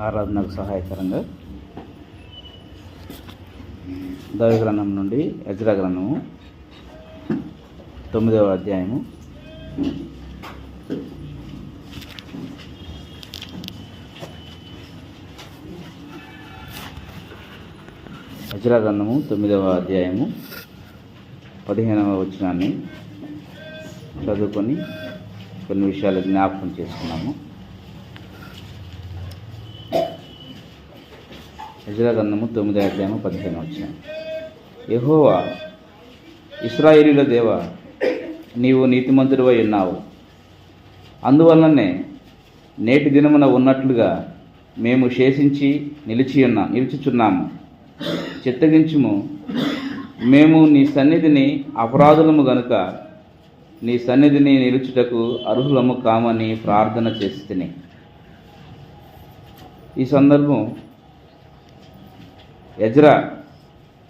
ఆరాధనకు సహాయకరంగా దైవగ్రంథం నుండి ఎజ్రా గ్రంథము 9వ అధ్యాయము ఎజ్రా గ్రంథము 9వ అధ్యాయము 15వ వచనాన్ని చదువుకొని కొన్ని విషయాలు జ్ఞాపకం చేసుకున్నాము. ఎజ్రా గ్రంథము 9వ అధ్యాయము 15వ వచనం. యెహోవా, ఇశ్రాయేలీయుల దేవా, నీవు నీతిమంతుడివై ఉన్నావు. అందువలనే నేటి దినమున ఉన్నట్లుగా మేము శేషించి నిలుచుచున్నాము. చిత్తగించుము, మేము నీ సన్నిధిని అపరాధులము గనుక నీ సన్నిధిని నిలుచుటకు అర్హులము కామని ప్రార్థన చేసితిని. ఈ సందర్భం ఎజ్రా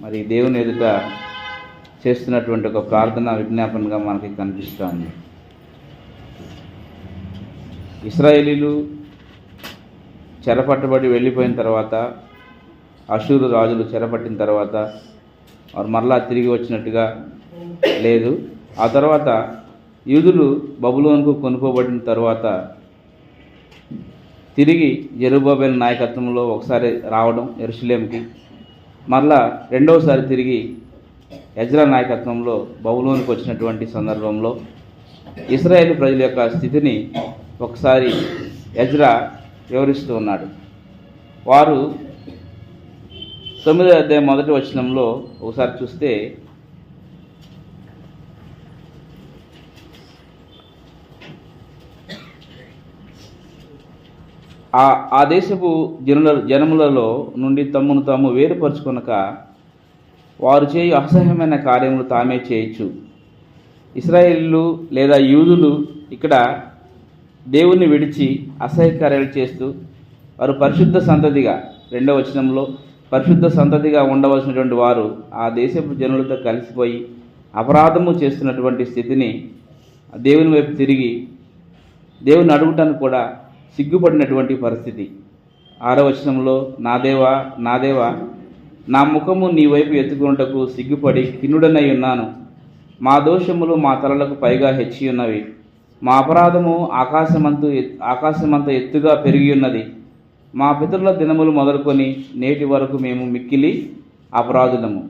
మరి దేవుని ఎదుట చేస్తున్నటువంటి ఒక ప్రార్థన విజ్ఞాపనగా మనకి కనిపిస్తుంది. ఇశ్రాయేలీలు చెరపట్టబడి వెళ్ళిపోయిన తర్వాత, అషూరు రాజులు చెరపట్టిన తర్వాత వారు మరలా తిరిగి వచ్చినట్టుగా లేదు. ఆ తర్వాత యూదులు బబులోనుకు కొనుక్కోబడిన తర్వాత తిరిగి జెరుబ్బాబెలు నాయకత్వంలో ఒకసారి రావడం యెరూషలేముకి, మరలా రెండవసారి తిరిగి ఎజ్రా నాయకత్వంలో బబులోనుకు వచ్చినటువంటి సందర్భంలో ఇశ్రాయేలు ప్రజల యొక్క స్థితిని ఒకసారి ఎజ్రా వివరిస్తూ ఉన్నాడు. వారు 9వ అధ్యాయం 1వ వచనంలో ఒకసారి చూస్తే, ఆ దేశపు జనములలో నుండి తమ్మును తాము వేరుపరుచుకొనక వారు చేయు అసహ్యమైన కార్యములు తామే చేయొచ్చు. ఇశ్రాయేలీయులు లేదా యూదులు ఇక్కడ దేవుణ్ణి విడిచి అసహ్య కార్యాలు చేస్తూ వారు పరిశుద్ధ సంతతిగా, 2వ వచనంలో పరిశుద్ధ సంతతిగా ఉండవలసినటువంటి వారు ఆ దేశపు జనులతో కలిసిపోయి అపరాధము చేస్తున్నటువంటి స్థితిని దేవుని వైపు తిరిగి దేవుని అడుగుటానికి కూడా సిగ్గుపడినటువంటి పరిస్థితి. 6వ వచనంలో, నా దేవా, నా దేవా, నా ముఖము నీ వైపు ఎత్తుకున్నటకు సిగ్గుపడి కిన్నుడనై ఉన్నాను. మా దోషములు మా తలలకు పైగా హెచ్చి ఉన్నవి. మా అపరాధము ఆకాశమంత ఎత్తుగా పెరిగి ఉన్నది. మా పితరుల దినములు మొదలుకొని నేటి వరకు మేము మిక్కిలి అపరాధులము.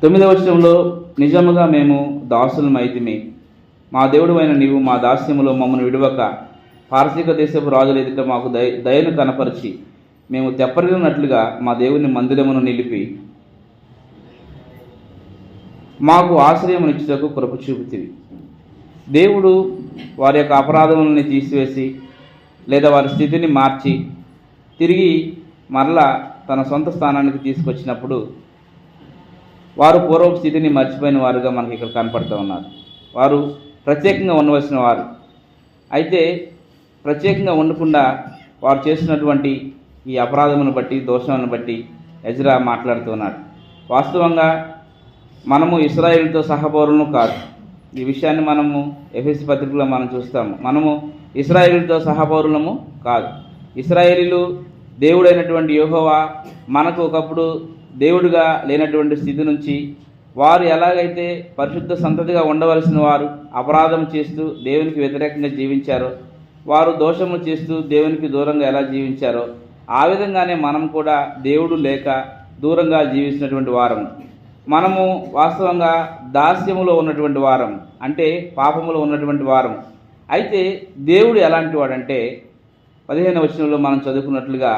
9వ వచనంలో, నిజముగా మేము దాసులమైతిమి. మా దేవుడు అయిన నీవు మా దాస్యములో మమ్మను విడవక పారసీక దేశపు రాజుల ఎదుట మాకు దయను కనపరిచి మేము తెప్పరినట్లుగా మా దేవుని మందిరమును నిలిపి మాకు ఆశ్రయమునిచ్చుటకు కృప చూపుతివి. దేవుడు వారి యొక్క అపరాధములని తీసివేసి లేదా వారి స్థితిని మార్చి తిరిగి మరలా తన సొంత స్థానానికి తీసుకొచ్చినప్పుడు వారు పూర్వపు స్థితిని మర్చిపోయిన వారుగా మనకి ఇక్కడ కనపడుతూ ఉన్నారు. వారు ప్రత్యేకంగా ఉండవలసిన వారు. అయితే ప్రత్యేకంగా ఉండకుండా వారు చేసినటువంటి ఈ అపరాధమును బట్టి, దోషాలను బట్టి ఎజ్రా మాట్లాడుతున్నాడు. వాస్తవంగా మనము ఇశ్రాయేలుతో సహపౌరులను కాదు. ఈ విషయాన్ని మనము ఎఫెసీ పత్రికలో మనం చూస్తాము. మనము ఇశ్రాయేలుతో సహపౌరులము కాదు. ఇశ్రాయేలీలు దేవుడైనటువంటి యెహోవా మనకు ఒకప్పుడు దేవుడిగా లేనటువంటి స్థితి నుంచి వారు ఎలాగైతే పరిశుద్ధ సంతతిగా ఉండవలసిన వారు అపరాధం చేస్తూ దేవునికి వ్యతిరేకంగా జీవించారో, వారు దోషము చేస్తూ దేవునికి దూరంగా ఎలా జీవించారో, ఆ విధంగానే మనం కూడా దేవుడు లేక దూరంగా జీవించినటువంటి వారం. మనము వాస్తవంగా దాస్యములో ఉన్నటువంటి వారం, అంటే పాపములో ఉన్నటువంటి వారం. అయితే దేవుడు ఎలాంటి వాడంటే 15వ వచనంలో మనం చదువుకున్నట్లుగా,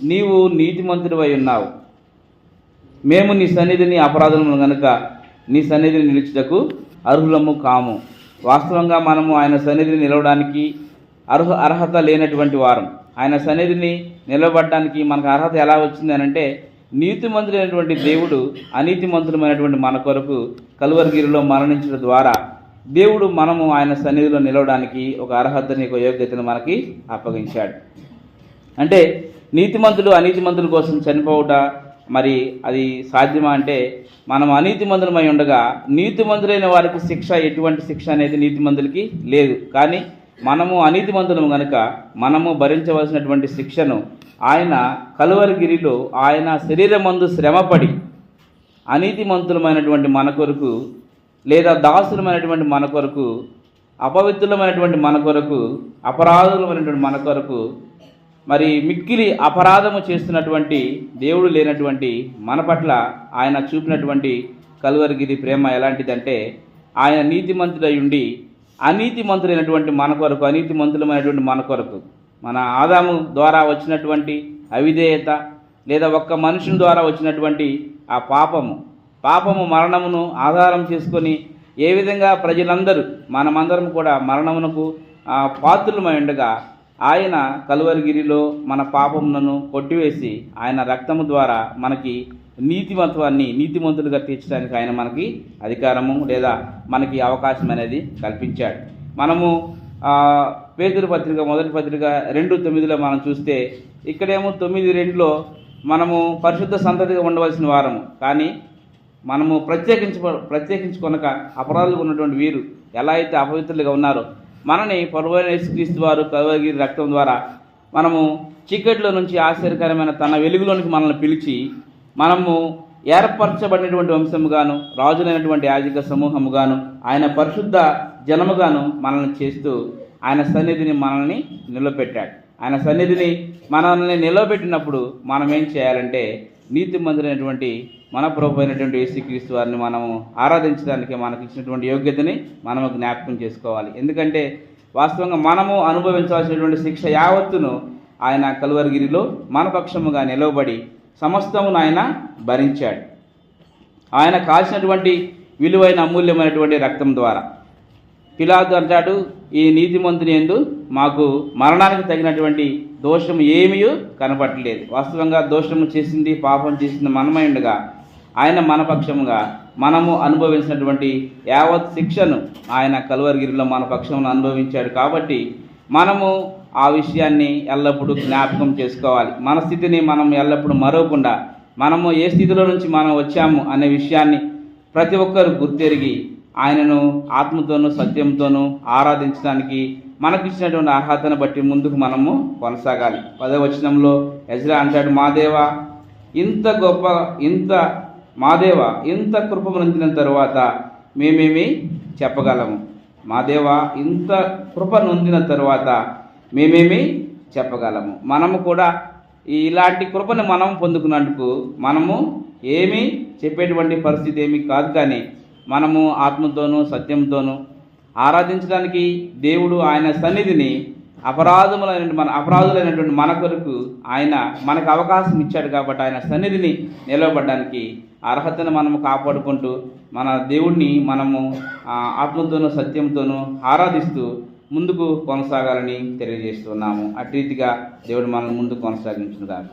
నీవు నీతిమంతుడివై ఉన్నావు. మేము నీ సన్నిధిని అపరాధములు గనుక నీ సన్నిధిని నిలుచుటకు అర్హులము కాము. వాస్తవంగా మనము ఆయన సన్నిధిని నిలవడానికి అర్హత లేనటువంటి వారం. ఆయన సన్నిధిని నిలబడడానికి మనకు అర్హత ఎలా వచ్చింది అనంటే, నీతిమంతుడైనటువంటి దేవుడు అనీతిమంతులమైనటువంటి మన కొరకు కలువరిగిరిలో మరణించడం ద్వారా దేవుడు మనము ఆయన సన్నిధిలో నిలవడానికి ఒక అర్హతని, ఒక యోగ్యతను మనకి అప్పగించాడు. అంటే నీతిమంతుడు అనీతిమంతుల కోసం చనిపోవుట మరి అది సాధ్యమా అంటే, మనం అనీతిమంతులమై ఉండగా నీతిమంతులైన వారికి శిక్ష, ఎటువంటి శిక్ష అనేది నీతిమంతులకి లేదు. కానీ మనము అనీతిమంతులము గనుక మనము భరించవలసినటువంటి శిక్షను ఆయన కలువరిగిరిలో ఆయన శరీరమందు శ్రమపడి అనీతిమంతులమైనటువంటి మన కొరకు లేదా దాసులమైనటువంటి మన కొరకు అపవిత్రులమైనటువంటి మన కొరకు అపరాధులమైనటువంటి మన కొరకు మరి మిక్కిలి అపరాధము చేస్తున్నటువంటి దేవుడు లేనటువంటి మన పట్ల ఆయన చూపినటువంటి కలువరిగిరి ప్రేమ ఎలాంటిదంటే ఆయన నీతిమంతుడై ఉండి అనీతిమంతులైనటువంటి మన కొరకు అనీతిమంతులమైనటువంటి మన కొరకు మన ఆదాము ద్వారా వచ్చినటువంటి అవిధేయత లేదా ఒక్క మనుషుని ద్వారా వచ్చినటువంటి ఆ పాపము మరణమును ఆధారం చేసుకొని ఏ విధంగా ప్రజలందరూ మనమందరం కూడా మరణమునకు పాత్రులమై ఉండగా ఆయన కలువరిగిరిలో మన పాపములను కొట్టివేసి ఆయన రక్తము ద్వారా మనకి నీతిమంతులుగా తీర్చడానికి ఆయన మనకి అధికారము లేదా మనకి అవకాశం అనేది కల్పించాడు. మనము పేతురు పత్రిక మొదటి పత్రిక 2:9 మనం చూస్తే ఇక్కడేమో 9:2 మనము పరిశుద్ధ సంతతిగా ఉండవలసిన వారము, కానీ మనము ప్రత్యేకించుకొనక అపరాధులుగా ఉన్నటువంటి వీరు ఎలా అయితే అపవిత్రులుగా ఉన్నారో మనని ప్రభువైన యేసుక్రీస్తు వారు కలువరిగిరి రక్తం ద్వారా మనము చీకటిలో నుంచి ఆశ్చర్యకరమైన తన వెలుగులోనికి మనల్ని పిలిచి మనము ఏర్పరచబడినటువంటి వంశముగాను రాజులైనటువంటి యాజక సమూహముగాను ఆయన పరిశుద్ధ జనముగాను మనల్ని చేస్తూ ఆయన సన్నిధిని మనల్ని నిలబెట్టాడు. ఆయన సన్నిధిని మనల్ని నిలబెట్టినప్పుడు మనం ఏం చేయాలంటే నీతిమంతులైనటువంటి మన ప్రభు అయినటువంటి యేసుక్రీస్తు వారిని మనము ఆరాధించడానికి మనకి ఇచ్చినటువంటి యోగ్యతని మనము జ్ఞాపకం చేసుకోవాలి. ఎందుకంటే వాస్తవంగా మనము అనుభవించాల్సినటువంటి శిక్ష యావత్తును ఆయన కలువరిగిరిలో మన పక్షముగా నిలవబడి సమస్తమును ఆయన భరించాడు. ఆయన కాల్చినటువంటి విలువైన అమూల్యమైనటువంటి రక్తం ద్వారా పిలాతు అంటాడు, ఈ నీతిమంతుని యందు మాకు మరణానికి తగినటువంటి దోషం ఏమీ కనపడలేదు. వాస్తవంగా దోషము చేసింది పాపం చేసింది మనమై ఉండగా ఆయన మన పక్షముగా మనము అనుభవించినటువంటి యావత్ శిక్షను ఆయన కలువరిగిరిలో మన పక్షమును అనుభవించాడు. కాబట్టి మనము ఆ విషయాన్ని ఎల్లప్పుడూ జ్ఞాపకం చేసుకోవాలి. మన స్థితిని మనం ఎల్లప్పుడూ మరవకుండా మనము ఏ స్థితిలో నుంచి మనం వచ్చాము అనే విషయాన్ని ప్రతి ఒక్కరు గుర్తెరిగి ఆయనను ఆత్మతోనూ సత్యంతోనూ ఆరాధించడానికి మనకిచ్చినటువంటి అర్హతను బట్టి ముందుకు మనము కొనసాగాలి. 10వ వచనంలో ఎజ్రా అంటాడు, ఇంత కృప నొందిన తరువాత మేమేమి చెప్పగలము. మా దేవా ఇంత కృప నొందిన తరువాత మేమేమి చెప్పగలము. మనము కూడా ఇలాంటి కృపను మనం పొందుకున్నందుకు మనము ఏమీ చెప్పేటువంటి పరిస్థితి ఏమీ కాదు, కానీ మనము ఆత్మతోనూ సత్యంతోనూ ఆరాధించడానికి దేవుడు ఆయన సన్నిధిని అపరాధులైనటువంటి మన కొరకు ఆయన మనకు అవకాశం ఇచ్చాడు. కాబట్టి ఆయన సన్నిధిని నిలవబడడానికి అర్హతను మనము కాపాడుకుంటూ మన దేవుణ్ణి మనము ఆత్మతోనూ సత్యంతోనూ ఆరాధిస్తూ ముందుకు కొనసాగాలని తెలియజేస్తున్నాము. అటు రీతిగా దేవుడు మనల్ని ముందుకు కొనసాగించుగాక.